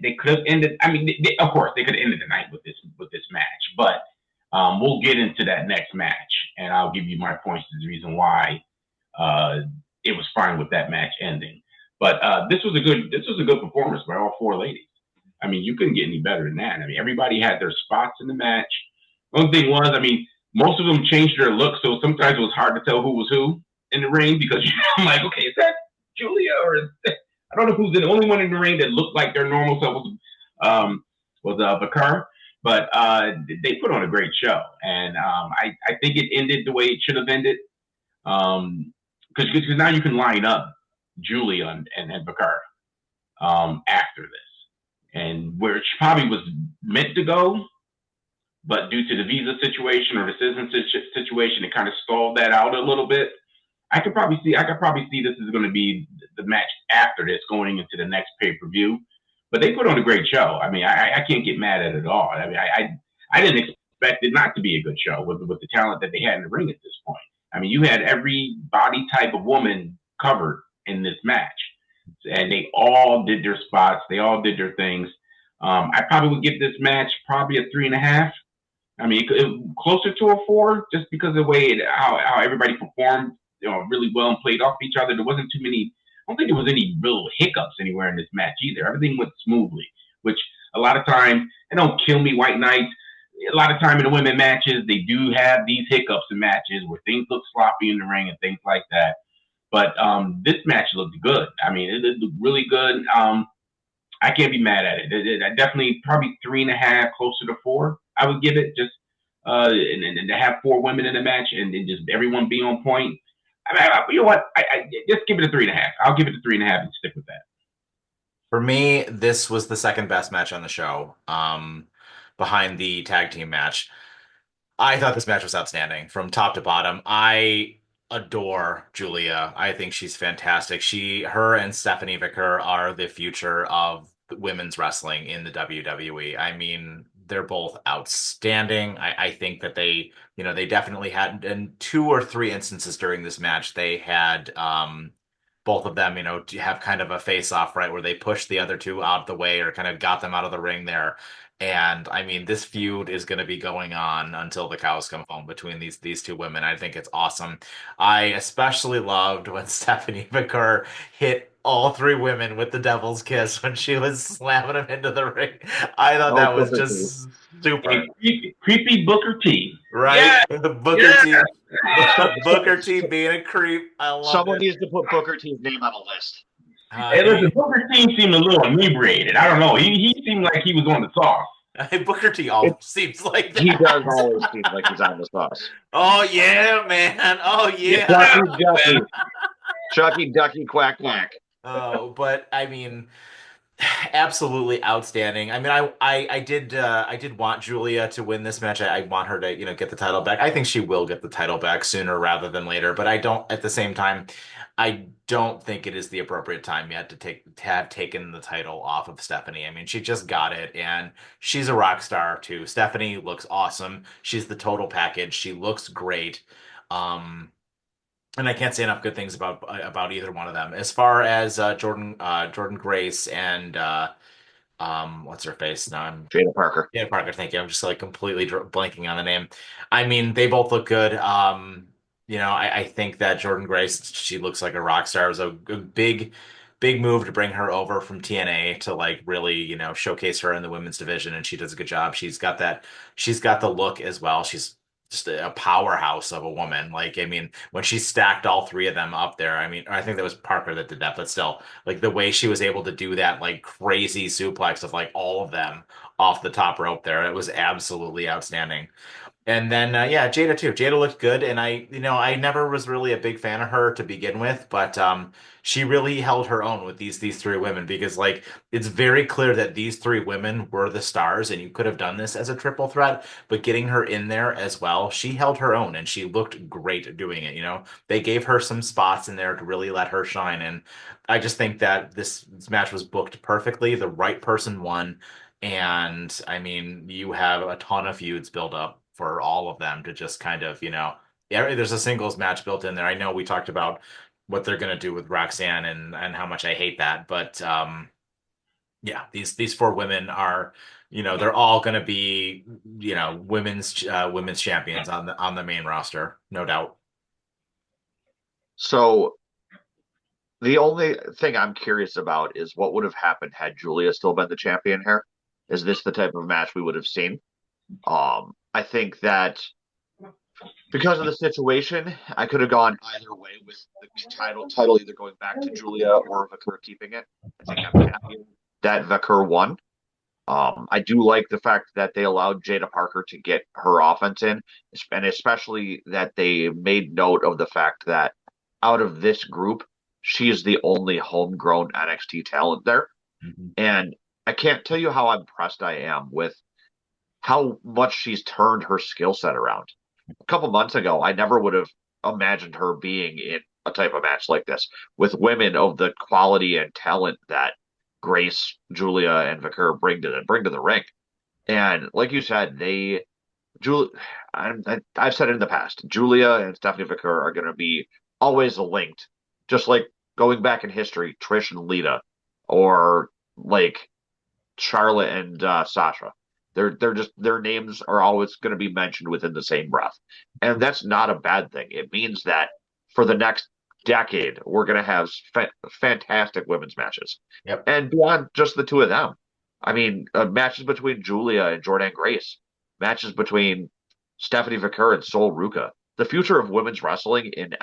they could have ended. I mean, of course, they could have ended the night with this match, but we'll get into that next match, and I'll give you my points as the reason why it was fine with that match ending. But this was a good performance by all four ladies. I mean, you couldn't get any better than that. I mean, everybody had their spots in the match. One thing was, I mean, most of them changed their look, so sometimes it was hard to tell who was who in the ring because I'm like, okay, is that Julia or is that, I don't know who's the only one in the ring that looked like their normal self was Bakar, but they put on a great show, and I think it ended the way it should have ended because now you can line up Julia and Bakar after this, and where it probably was meant to go, but due to the visa situation or the citizen situation, it kind of stalled that out a little bit. I could probably see this is going to be the match after this going into the next pay-per-view. But they put on a great show. I mean, I can't get mad at it at all. I mean, I didn't expect it not to be a good show with the talent that they had in the ring at this point. I mean, you had every body type of woman covered in this match, and they all did their spots. They all did their things. I probably would give this match probably a 3.5. I mean, it closer to a 4 just because of the way how everybody performed, really well and played off each other. There wasn't too many. I don't think there was any real hiccups anywhere in this match either. Everything went smoothly, which a lot of time, and don't kill me, White Knights. A lot of time in the women matches, they do have these hiccups in matches where things look sloppy in the ring and things like that. But this match looked good. I mean, it looked really good. I can't be mad at it. Definitely probably 3.5, closer to 4. I would give it just and to have 4 women in the match and just everyone be on point. I mean, you know what? I just give it a 3.5. I'll give it a 3.5 and stick with that. For me, this was the second best match on the show, behind the tag team match. I thought this match was outstanding from top to bottom. I adore Julia. I think she's fantastic. Her and Stephanie Vicker are the future of women's wrestling in the WWE. I mean, they're both outstanding. I think that they definitely had in 2 or 3 instances during this match, they had both of them, have kind of a face off, right, where they pushed the other two out of the way or kind of got them out of the ring there. And I mean, this feud is going to be going on until the cows come home between these 2 women. I think it's awesome. I especially loved when Stephanie McCur hit all 3 women with the devil's kiss when she was slamming them into the ring. I thought that was just super. Creepy Booker T. Right? Yeah. Booker T. Booker T being a creep. I love it. Someone needs to put Booker T's name on a list. Hey, listen, Booker T seemed a little inebriated. I don't know. He seemed like he was on the sauce. Booker T It, almost seems like he does that. always seem like he's on the sauce. Oh yeah, man. Oh yeah. Ducky Ducky, Chucky Ducky Quack Quack. Oh, but I mean, absolutely outstanding. I mean, I did want Julia to win this match. I want her to, get the title back. I think she will get the title back sooner rather than later, but I don't at the same time, I don't think it is the appropriate time yet to have taken the title off of Stephanie. I mean, she just got it and she's a rock star too. Stephanie looks awesome. She's the total package. She looks great. Um and I can't say enough good things about either one of them. As far as Jordan Grace and what's her face? Now I'm Jada Parker. Dana Parker. Thank you. I'm just like completely blanking on the name. I mean, they both look good. I think that Jordan Grace, she looks like a rock star. It was a big move to bring her over from TNA to like really, showcase her in the women's division, and she does a good job. She's got the look as well. She's just a powerhouse of a woman. Like, I mean, when she stacked all three of them up there, I mean, I think that was Parker that did that, but still, like the way she was able to do that, like crazy suplex of like all of them off the top rope there. It was absolutely outstanding. And then yeah, Jada too. Jada looked good, and I never was really a big fan of her to begin with, but she really held her own with these three women because like it's very clear that these three women were the stars, and you could have done this as a triple threat, but getting her in there as well, she held her own, and she looked great doing it. They gave her some spots in there to really let her shine, and I just think that this match was booked perfectly. The right person won. And I mean, you have a ton of feuds built up for all of them to just kind of, yeah, there's a singles match built in there. I know we talked about what they're going to do with Roxanne and how much I hate that, but yeah, these four women are, they're all going to be, women's champions on the main roster, no doubt. So the only thing I'm curious about is what would have happened had Julia still been the champion here. Is this the type of match we would have seen? I think that because of the situation, I could have gone either way with the title either going back to Julia or Vicker keeping it. I think I'm happy that Vicker won. I do like the fact that they allowed Jada Parker to get her offense in, and especially that they made note of the fact that out of this group, she is the only homegrown NXT talent there. Mhm. And I can't tell you how impressed I am with how much she's turned her skill set around. A couple months ago, I never would have imagined her being in a type of match like this with women of the quality and talent that Grace, Julia, and Vicker bring to the ring. And like you said, Julia, I've said it in the past. Julia and Stephanie Vicker are going to be always linked, just like going back in history, Trish and Lita, or like Charlotte and Sasha. They're just their names are always going to be mentioned within the same breath, and that's not a bad thing. It means that for the next decade, we're going to have fantastic women's matches, Yep. and beyond just the two of them. I mean, matches between Julia and Jordan Grace, matches between Stephanie Vicker and Sol Ruka. The future of women's wrestling in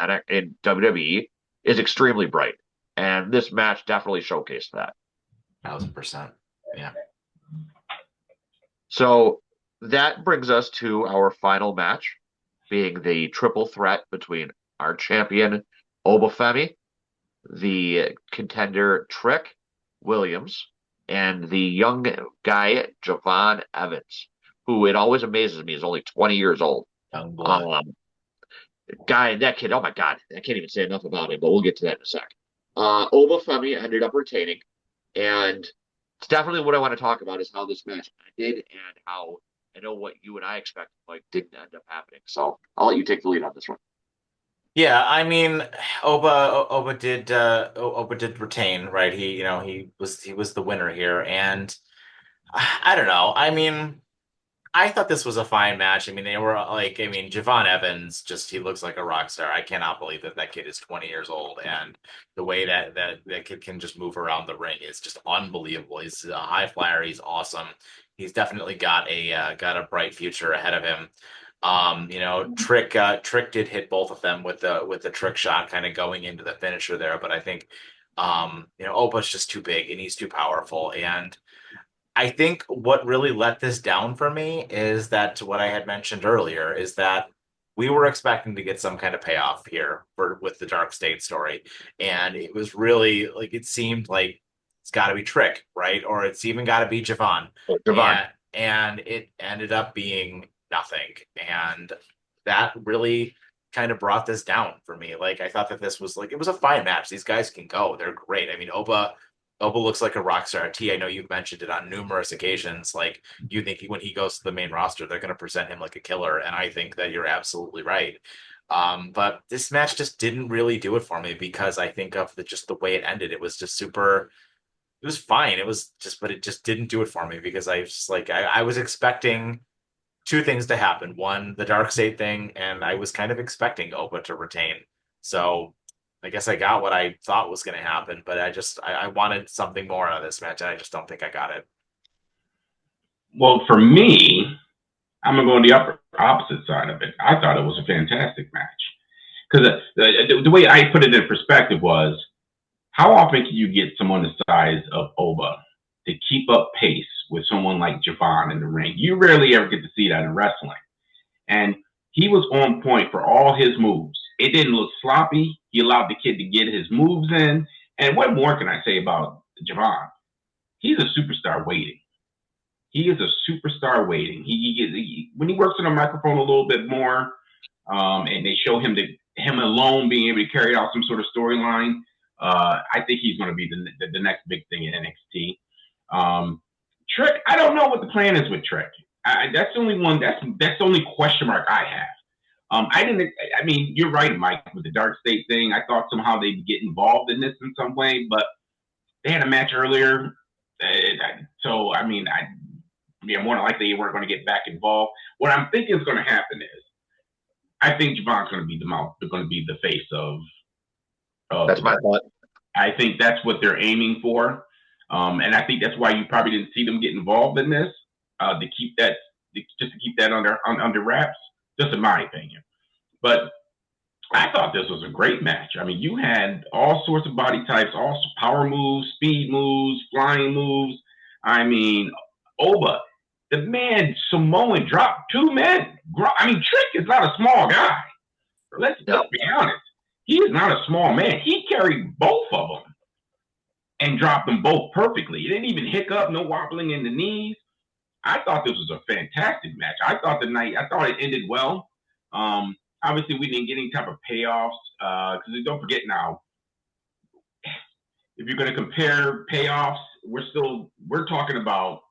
WWE is extremely bright, and this match definitely showcased that. 1,000%. Yeah. So that brings us to our final match, being the triple threat between our champion Obafemi, the contender Trick Williams, and the young guy Javon Evans, who it always amazes me is only 20 years old. Young blood. Um, that kid, oh my God, I can't even say enough about him, but we'll get to that in a sec. Obafemi ended up retaining, and it's definitely what I want to talk about is how this match ended and how I know what you and I expected like didn't end up happening. So I'll let you take the lead on this one. Yeah, I mean, Oba did retain, right? He was the winner here, and I don't know. I mean, I thought this was a fine match. I mean, they were like, I mean, Javon Evans just he looks like a rock star. I cannot believe that that kid is 20 years old, and the way that kid can just move around the ring is just unbelievable. He's a high flyer. He's awesome. He's definitely got a bright future ahead of him. Trick did hit both of them with the trick shot, kind of going into the finisher there, but I think Opa's just too big and he's too powerful, and I think what really let this down for me is that what I had mentioned earlier is that we were expecting to get some kind of payoff here for with the Dark State story. And it was really like it seemed like it's gotta be Trick, right? Or it's even gotta be Javon. Javon. And it ended up being nothing. And that really kind of brought this down for me. Like I thought that this was like it was a fine match. These guys can go. They're great. I mean, Oba looks like a rock star. T, I know you've mentioned it on numerous occasions. Like you think when he goes to the main roster, they're going to present him like a killer, and I think that you're absolutely right. But this match just didn't really do it for me because I think of just the way it ended. It was just super. It was fine. It was just, but it just didn't do it for me because I was just like I was expecting two things to happen. One, the Dark State thing, and I was kind of expecting Oba to retain. So I guess I got what I thought was going to happen, but I wanted something more out of this match, and I just don't think I got it. Well, for me, I'm gonna go on the opposite side of it. I thought it was a fantastic match because the way I put it in perspective was how often can you get someone the size of Oba to keep up pace with someone like Javon in the ring? You rarely ever get to see that in wrestling. And he was on point for all his moves. It didn't look sloppy. He allowed the kid to get his moves in. And what more can I say about Javon? He's a superstar waiting. He is a superstar waiting. When he works on a microphone a little bit more, and they show him alone being able to carry out some sort of storyline. I think he's going to be the next big thing in NXT. Trick, I don't know what the plan is with Trick. That's the only one. That's the only question mark I have. I didn't. I mean, you're right, Mike, with the Dark State thing. I thought somehow they'd get involved in this in some way, but they had a match earlier, so I mean, more than likely they weren't going to get back involved. What I'm thinking is going to happen is, I think Javon's going to be going to be the face of That's the my Dark. thought. I think that's what they're aiming for, and I think that's why you probably didn't see them get involved in this to keep that just to keep that under wraps. Just in my opinion, but I thought this was a great match. I mean, you had all sorts of body types, all power moves, speed moves, flying moves. I mean, Oba, the man Samoan dropped two men. I mean, Trick is not a small guy. Let's No. be honest. He is not a small man. He carried both of them and dropped them both perfectly. He didn't even hiccup, no wobbling in the knees. I thought this was a fantastic match. I thought it ended well. Obviously, we didn't get any type of payoffs because don't forget now, if you're going to compare payoffs, we're talking about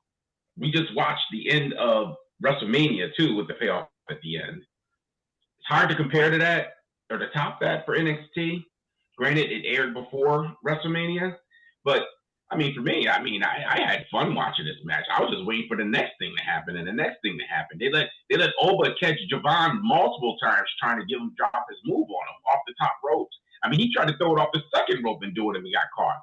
we just watched the end of WrestleMania too with the payoff at the end. It's hard to compare to that or to top that for NXT. Granted, it aired before WrestleMania, but I mean, for me, I had fun watching this match. I was just waiting for the next thing to happen and the next thing to happen. They let Oba catch Javon multiple times trying to give him drop his move on him off the top ropes. I mean, he tried to throw it off the second rope and do it, and he got caught.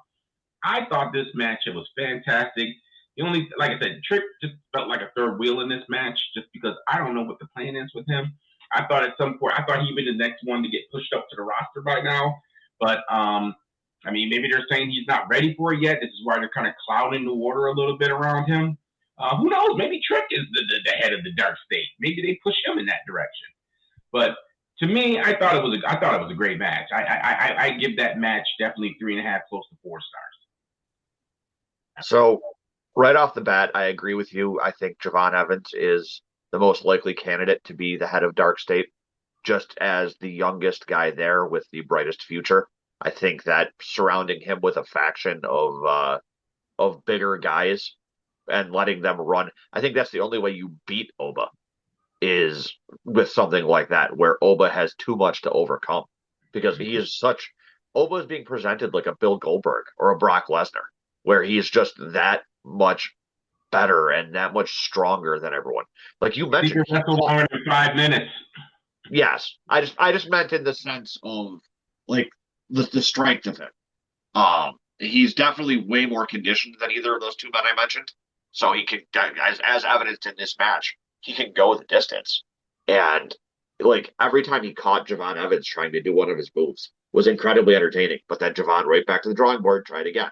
I thought this match it was fantastic. The only, like I said, Trick just felt like a third wheel in this match, just because I don't know what the plan is with him. I thought at some point, I thought he'd be the next one to get pushed up to the roster by now, but I mean, maybe they're saying he's not ready for it yet. This is why they're kind of clouding the water a little bit around him. Who knows? Maybe Trick is the head of the Dark State. Maybe they push him in that direction. But to me, I thought it was a great match. I give that match definitely 3.5, close to 4 stars. So right off the bat, I agree with you. I think Javon Evans is the most likely candidate to be the head of Dark State, just as the youngest guy there with the brightest future. I think that surrounding him with a faction of bigger guys and letting them run, I think that's the only way you beat Oba is with something like that, where Oba has too much to overcome because he is such. Oba is being presented like a Bill Goldberg or a Brock Lesnar, where he's just that much better and that much stronger than everyone. Like you mentioned, he wrestled longer than 5 minutes. yes, I just meant in the sense of like the strength of him. He's definitely way more conditioned than either of those two men I mentioned. So he can, as evidenced in this match, he can go the distance. And like every time he caught Javon Evans trying to do one of his moves was incredibly entertaining. But then Javon right back to the drawing board, tried again.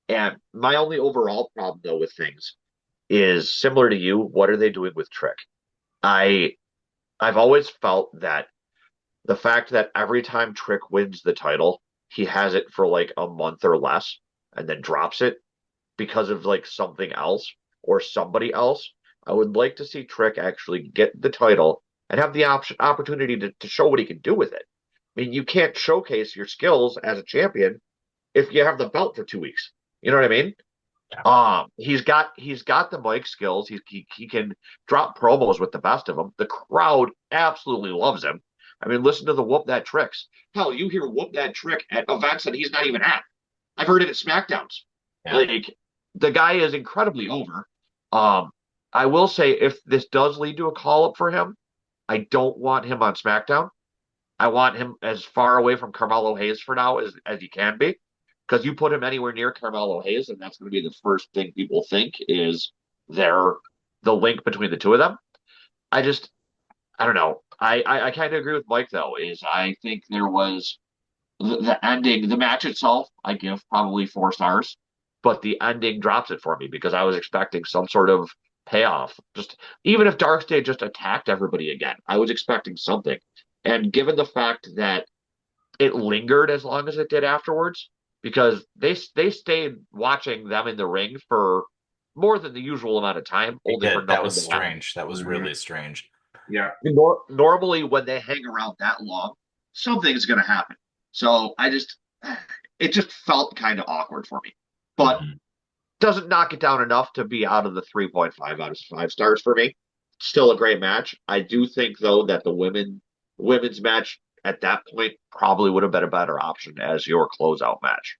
And my only overall problem though with things is similar to you. What are they doing with Trick? I I've always felt that the fact that every time Trick wins the title, he has it for like a month or less and then drops it because of like something else or somebody else. I would like to see Trick actually get the title and have the opportunity to show what he can do with it. I mean, you can't showcase your skills as a champion if you have the belt for 2 weeks. You know what I mean? Yeah. He's got the mic skills. He can drop promos with the best of them. The crowd absolutely loves him. I mean, listen to the whoop that tricks. Hell, you hear whoop that trick at events that he's not even at. I've heard it at SmackDowns. Yeah. Like the guy is incredibly over. Um, I will say if this does lead to a call up for him, I don't want him on SmackDown. I want him as far away from Carmelo Hayes for now as he can be. Because you put him anywhere near Carmelo Hayes, and that's going to be the first thing people think is they're the link between the two of them. I just, I don't know. I kind of agree with Mike though. Is I think there was the ending, the match itself. I give probably 4 stars, but the ending drops it for me because I was expecting some sort of payoff. Just even if Darkseid just attacked everybody again, I was expecting something. And given the fact that it lingered as long as it did afterwards because they stayed watching them in the ring for more than the usual amount of time, It only for did. That nothing was to happen. strange. That was Mhm. really strange. Yeah. Normally, when they hang around that long, something's going to happen. So it just felt kind of awkward for me, but Mhm. doesn't knock it down enough to be out of the 3.5 out of 5 stars for me. Still a great match. I do think though that the women's match at that point probably would have been a better option as your closeout match.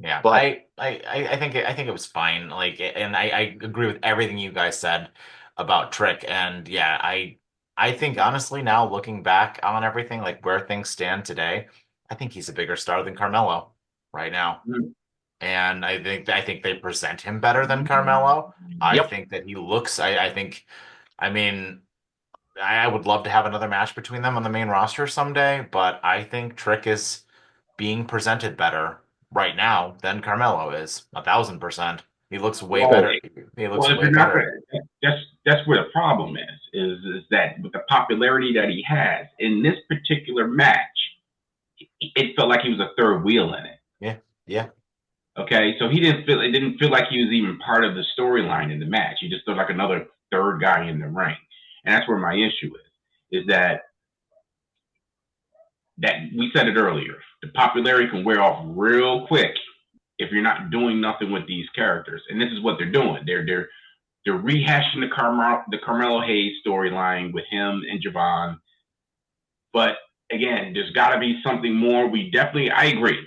Yeah, But I think it was fine. Like, and I agree with everything you guys said about Trick. And yeah, I think honestly now looking back on everything, like where things stand today, I think he's a bigger star than Carmelo right now. Mhm. And I think they present him better than Carmelo. I yep, think that he looks. I think. I mean. I would love to have another match between them on the main roster someday, but I think Trick is being presented better right now than Carmelo is. 1,000%. He looks way Well, better. He looks well, if way you're not gonna, better. that's where the problem is that with the popularity that he has in this particular match, it felt like he was a third wheel in it. Yeah, yeah, Okay, so it didn't feel like he was even part of the storyline in the match. He just felt like another third guy in the ring, and that's where my issue is that we said it earlier. The popularity can wear off real quick if you're not doing nothing with these characters, and this is what they're doing. They're rehashing the Carmelo Hayes storyline with him and Javon, but again, there's got to be something more. I agree.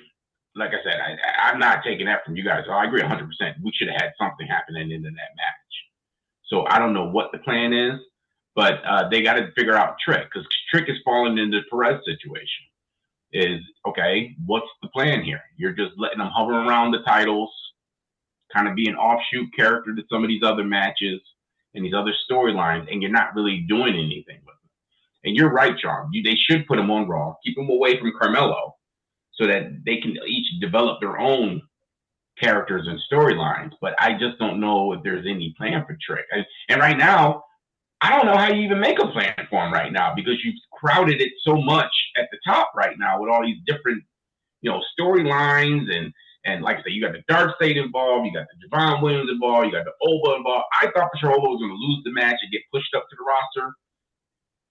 Like I said, I'm not taking that from you guys. So I agree 100%. We should have had something happening in that match. So I don't know what the plan is, but they got to figure out Trick because Trick is falling into the Perez situation. Is okay. What's the plan here? You're just letting them hover around the titles, kind of be an offshoot character to some of these other matches and these other storylines, and you're not really doing anything with them. And you're right, John. They should put them on Raw, keep them away from Carmelo, so that they can each develop their own characters and storylines. But I just don't know if there's any plan for Trick. And right now, I don't know how you even make a plan for him right now because you've crowded it so much at the top right now with all these different, storylines and like I said, you got the Dark State involved, you got the Javon Williams involved, you got the Oba involved. I thought for sure Oba was going to lose the match and get pushed up to the roster.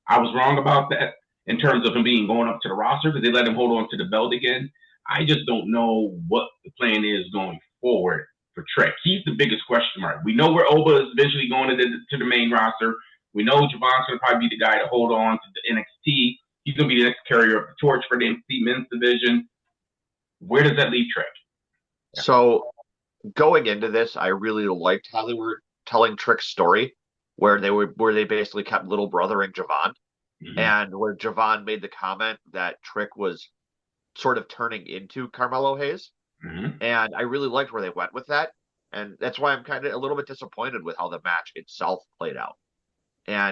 I was wrong about that in terms of him being going up to the roster because they let him hold on to the belt again. I just don't know what the plan is going forward for Trek. He's the biggest question mark. We know where Oba is eventually going to the main roster. We know Javon's going to probably be the guy to hold on to the NXT. He's going to be the next carrier of the torch for the NXT men's division. Where does that leave Trek? yeah. so going into this, I really liked how they were telling Trick's story, where they basically kept little brother and Javon, Mm-hmm. and where Javon made the comment that Trick was sort of turning into Carmelo Hayes. Mm-hmm. And I really liked where they went with that. And that's why I'm kind of a little bit disappointed with how the match itself played out.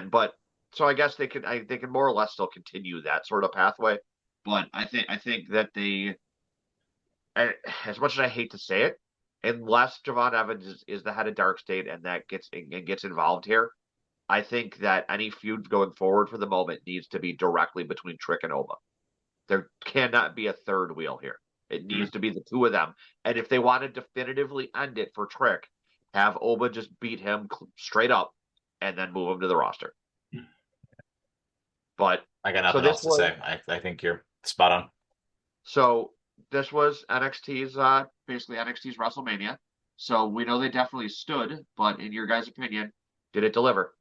But so I guess they can more or less still continue that sort of pathway. But I think that as much as I hate to say it, unless Javon Evans is the head of Dark State and that gets involved here, I think that any feud going forward for the moment needs to be directly between Trick and Oba. There cannot be a third wheel here. It needs to be the two of them. And if they want to definitively end it for Trick, have Oba just beat him straight up and then move him to the roster. But I got so nothing this else to was say. I think you're spot on. so this was NXT's basically NXT's WrestleMania. So we know they definitely stood, but in your guys' opinion, did it deliver?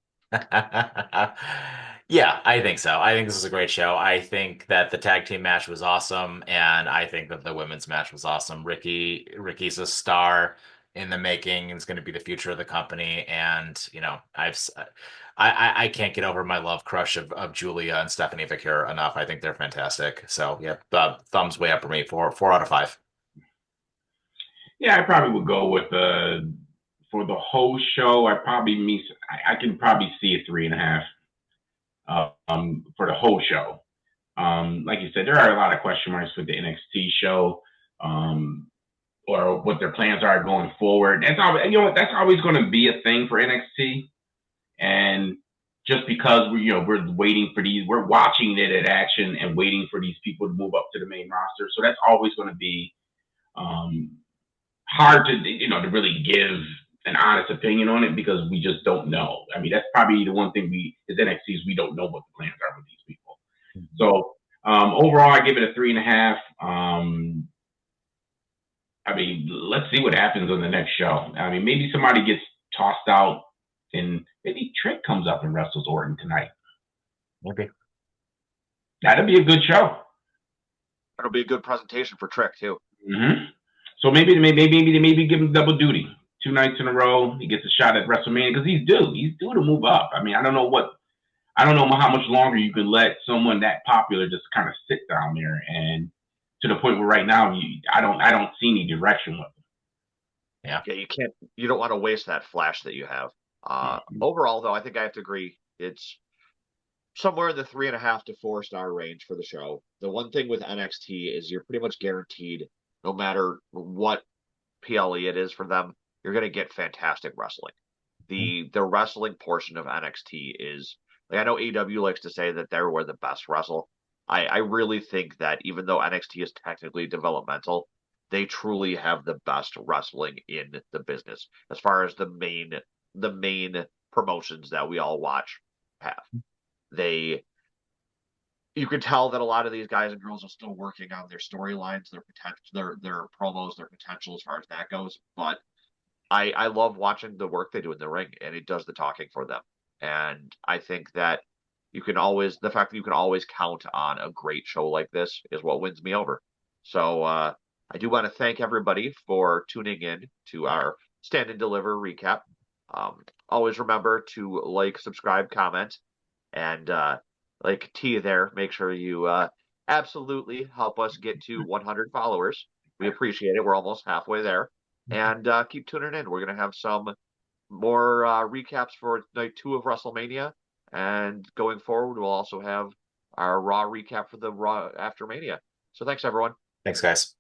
Yeah, I think so. I think this is a great show. I think that the tag team match was awesome, and I think that the women's match was awesome. Ricky's a star in the making. It's going to be the future of the company, and I can't get over my love crush of Julia and Stephanie Vicur enough. I think they're fantastic. So yeah, thumbs way up for me. Four out of five. Yeah, I probably would go with for the whole show. I can probably see a 3.5 for the whole show. Like you said, there are a lot of question marks with the NXT show, or what their plans are going forward. That's always, that's always going to be a thing for NXT. And just because we're waiting for we're watching it at action and waiting for these people to move up to the main roster. So that's always going to be um, hard to really give an honest opinion on it because we just don't know. I mean, that's probably the one thing as NXT, we don't know what the plans are with these people. So overall, I give it a 3.5. I mean, let's see what happens on the next show. I mean, maybe somebody gets tossed out, and maybe Trick comes up and wrestles Orton tonight. Okay. That'd be a good show. That'll be a good presentation for Trick too. Mm-hmm. So maybe give him double duty. 2 nights in a row, he gets a shot at WrestleMania because he's due to move up. I mean, I don't know how much longer you can let someone that popular just kind of sit down there, and to the point where right now I don't see any direction with him. Yeah. Yeah, you don't want to waste that flash that you have. Overall, though, I think I have to agree. It's somewhere in the 3.5 to 4 star range for the show. The one thing with NXT is you're pretty much guaranteed, no matter what PLE it is for them, you're going to get fantastic wrestling. The wrestling portion of NXT is like I know AEW likes to say that they're where the best wrestle. I really think that even though NXT is technically developmental, they truly have the best wrestling in the business as far as the main promotions that we all watch have. They You can tell that a lot of these guys and girls are still working on their storylines, their potential, their promos, their potential as far as that goes. But I love watching the work they do in the ring, and it does the talking for them. And I think that the fact that you can always count on a great show like this is what wins me over. So I do want to thank everybody for tuning in to our Stand and Deliver recap. Always remember to like, subscribe, comment, and like T there, make sure you absolutely help us get to 100 followers. We appreciate it. We're almost halfway there. And keep tuning in. We're going to have some more recaps for night 2 of WrestleMania. And going forward, we'll also have our Raw recap for the Raw after Mania. So thanks, everyone. Thanks, guys.